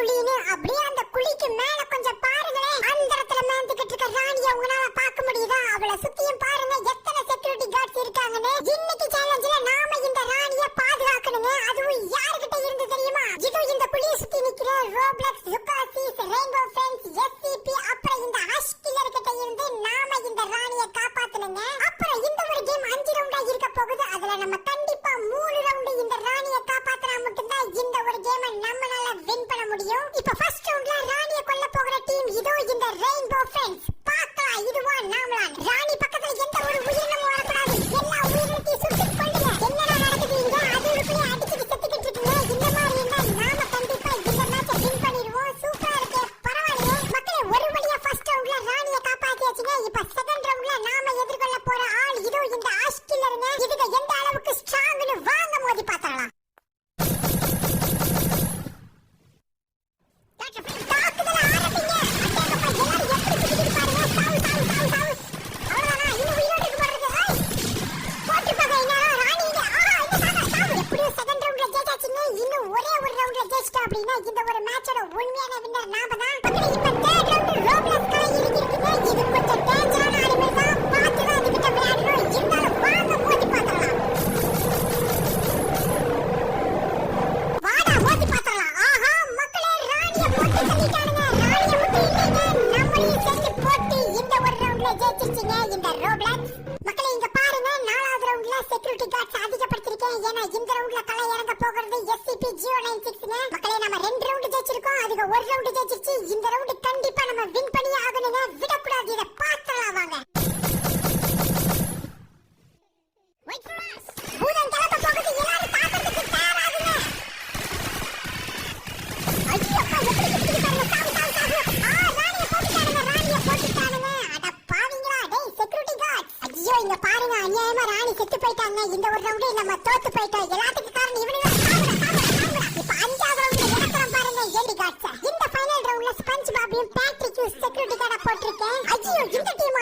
குழின்னு அப்படியே அந்த குழிக்கு மேல கொஞ்சம் பாருங்களேன். அந்த இடத்துல மேந்துக்கிட்டு இருக்க ராணியை உங்களால பார்க்க முடியுதா? அவளை சுத்தியும் பாருங்க எத்தனை செக்யூரிட்டி கார்ட்ஸ் இருக்காங்கன்னு. இன்னைக்கு சேலஞ்சில நாம இந்த ராணியை பாதுகாக்கணுங்க. அதுவும் யாருக்கிட்ட இருந்து தெரியுமா? இது இந்த குழியை சுத்தி நிக்கிற ரோப்ளக்ஸ், ஜுகாசிஸ், ரெயின்போ ஃப்ரெண்ட்ஸ், எஸ்சிபி அப்புறம் இந்த ஹஷ் கில்லர் கிட்ட இருந்து நாம இந்த ராணியை காப்பாத்தணுங்க. அப்புறம் இந்த ஒரு கேம் 5 ரவுண்டா இருக்க போகுது. அதுல நம்ம கண்டிப்பா 3 ரவுண்ட் இந்த ராணியை காப்பாத்தினா மட்டும்தான் இந்த ஒரு கேமை நம்மளால வின் பண்ண முடியும். இப்ப ஃபர்ஸ்ட் ரவுண்ட்ல ராணியை கொல்ல போகிற டீம் இதோ இந்த ரெயின்போ ஃப்ரெண்ட்ஸ். பார்க்கலாம் இதுவா நாமளா? ராணி பக்கத்துல எந்த ஒரு உயிரினமும் வரக்கூடாது. எல்லா உயிரினத்தையும் சுட்டு கொல்லுங்க. என்னடா நடக்குது இங்க? அது போய் அடிச்சுட்டு செத்துக்கிட்டு இருக்குங்க. இந்த மாதிரி இருந்தா நாம கண்டிப்பா இந்த மேட்சை வின் பண்ணிடுவோம். சூப்பரா இருக்கு, பரவாயில்லையே மக்களே. ஒரு வழியா ஃபர்ஸ்ட் ரவுண்ட்ல ராணியை காப்பாத்தியாச்சுங்க. இப்ப செகண்ட் ரவுண்ட்ல நாம எதிர்கொள்ள போற ஆள் இதோ இந்த ஹஷ் கில்லருங்க. இதுக்கு எந்த அளவுக்கு ஸ்ட்ராங்னு வாங்க மோதி பார்த்தறலாம். அப்படின்னா இந்த ஒரு மேட்சோட உண்மையான வின்னர் நாம தான். இப்ப தேர்ட் ரவுண்ட் ரோப்ளக்ஸ் காய் இருக்குங்க. இது கொஞ்சம் டேஞ்சரான அனிமல் தான். பார்த்து தான் இதுகிட்ட விளையாடணும். இருந்தாலும் வாங்க மோதி பார்த்தறலாம். வாடா மோதி பார்த்தறலாம். ஆஹா மக்களே, ராணியை போட்டு தள்ளிட்டானுங்க. ராணியை மட்டும் இல்லைங்க, நம்மளையும் சேர்த்து போட்டு இந்த ஒரு ரவுண்ட்ல ஜெயிச்சிருச்சுங்க இந்த ரோப்ளக்ஸ். மக்களே இங்க பாருங்க, 4வது ரவுண்ட்ல செக்யூரிட்டி கார்ட்ஸ் அதிகப்படுத்திருக்கேன். ஏன்னா இந்த ரவுண்ட்ல களை இறங்க போகிறது SCP-096ங்க. மக்களே நம்ம 2 ரவுண்ட் ஜெயிச்சிருக்கோம். அதுக்கு ஒரு ரவுண்ட் ஜெயிச்சிருச்சு. இந்த ரவுண்ட் கண்டிப்பா நம்ம வின் பண்ணியே ஆகணுங்க. விடக்கூடாது. இத பார்த்தறலாம் வாங்க. பூதம் கிளம்ப போகுது. எல்லாரும் பாக்கிறதுக்கு தயாராகுங்க. ஐயோ அப்பா, எப்படி சுத்தி பாருங்க. ராணியை போட்டுட்டானுங்க. அட பாவிங்களா. டேய் செக்யூரிட்டி கார்ட்ஸ். ஐயோ இங்க பாருங்க, அநியாயமா ராணி செத்து போயிட்டாங்க. இந்த ஒரு ரவுண்ட் நம்ம தோத்து போயிட்டோம். எல்லாத்துக்கும் காரணம் இவனுங்க. இப்ப 5வது ரவுண்ட்ல நடக்கறோம் பாருங்க எலி காட்ஸ். இந்த ஃபைனல் ரவுண்ட்ல ஸ்பஞ்ச் பாபியும் பேட்ரிக்கும் செக்யூரிட்டி கார்ட போட்டுருக்கேன். ஐயோ இந்த டீம்